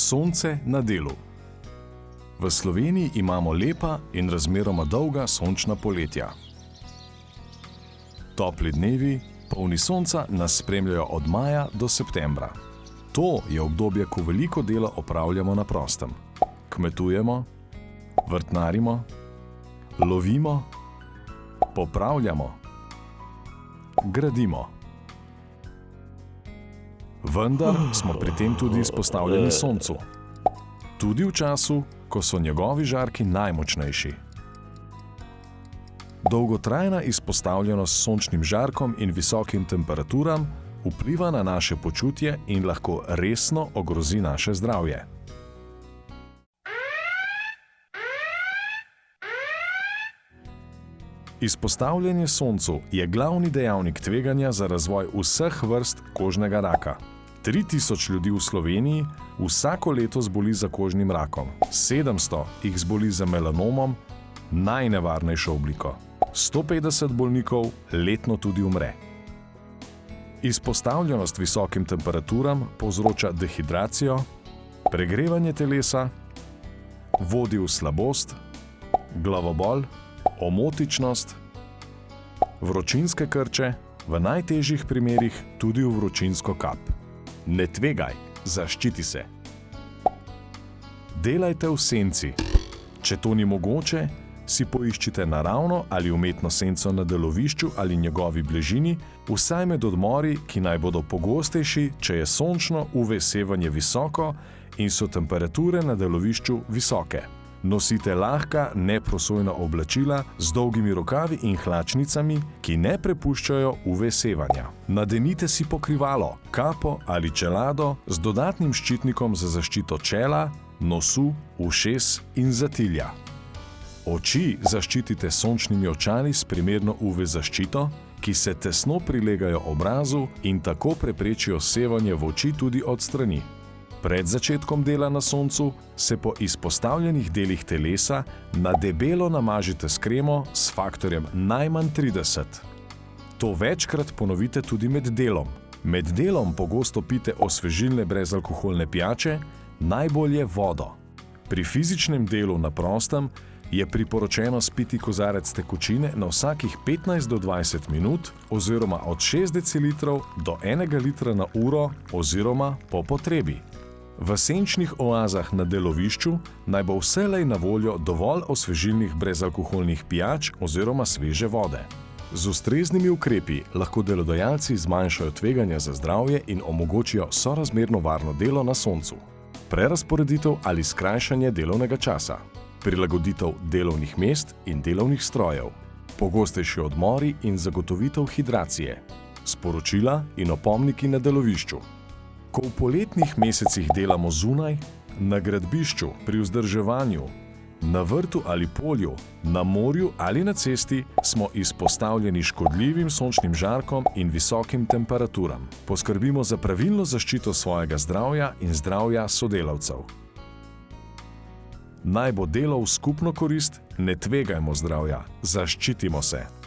Sonce na delu. V Sloveniji imamo lepa in razmeroma dolga sončna poletja. Topli dnevi, polni sonca, nas spremljajo od maja do septembra. To je obdobje, ko veliko dela opravljamo na prostem. Kmetujemo, vrtnarimo, lovimo, popravljamo, gradimo. Vendar smo pri tem tudi izpostavljeni soncu. Tudi v času, ko so njegovi žarki najmočnejši. Dolgotrajna izpostavljenost sončnim žarkom in visokim temperaturam vpliva na naše počutje in lahko resno ogrozi naše zdravje. Izpostavljanje soncu je glavni dejavnik tveganja za razvoj vseh vrst kožnega raka. 3000 ljudi v Sloveniji vsako leto zboli za kožnim rakom, 700 jih zboli za melanomom, najnevarnejšo obliko. 150 bolnikov letno tudi umre. Izpostavljenost visokim temperaturam povzroča dehidracijo, pregrevanje telesa, vodi v slabost, glavobol, omotičnost, vročinske krče, v najtežjih primerih tudi v vročinsko kap. Ne tvegaj, zaščiti se. Delajte v senci. Če to ni mogoče, si poiščite naravno ali umetno senco na delovišču ali njegovi bližini, vsaj med odmori, ki naj bodo pogostejši, če je sončno UV sevanje visoko in so temperature na delovišču visoke. Nosite lahka, neprosojna oblačila z dolgimi rokavi in hlačnicami, ki ne prepuščajo UV sevanja. Nadenite si pokrivalo, kapo ali čelado z dodatnim ščitnikom za zaščito čela, nosu, ušes in zatilja. Oči zaščitite s sončnimi očali s primerno UV zaščito, ki se tesno prilegajo obrazu in tako preprečijo sevanje v oči tudi od strani. Pred začetkom dela na soncu se po izpostavljenih delih telesa na debelo namažite s kremo s faktorjem najmanj 30. To večkrat ponovite tudi med delom. Med delom pogosto pijte osvežilne brezalkoholne pijače, najbolje vodo. Pri fizičnem delu na prostem je priporočeno spiti kozarec tekočine na vsakih 15 do 20 minut oziroma od 6 decilitrov do 1 litra na uro oziroma po potrebi. V senčnih oazah na delovišču naj bo vselej na voljo dovolj osvežilnih brezalkoholnih pijač oziroma sveže vode. Z ustreznimi ukrepi lahko delodajalci zmanjšajo tveganja za zdravje in omogočijo sorazmerno varno delo na soncu. Prerazporeditev ali skrajšanje delovnega časa. Prilagoditev delovnih mest in delovnih strojev. Pogostejši odmori in zagotovitev hidracije. Sporočila in opomniki na delovišču. Ko v poletnih mesecih delamo zunaj, na gradbišču, pri vzdrževanju, na vrtu ali polju, na morju ali na cesti, smo izpostavljeni škodljivim sončnim žarkom in visokim temperaturam. Poskrbimo za pravilno zaščito svojega zdravja in zdravja sodelavcev. Naj bo delo v skupno korist, ne tvegajmo zdravja, zaščitimo se.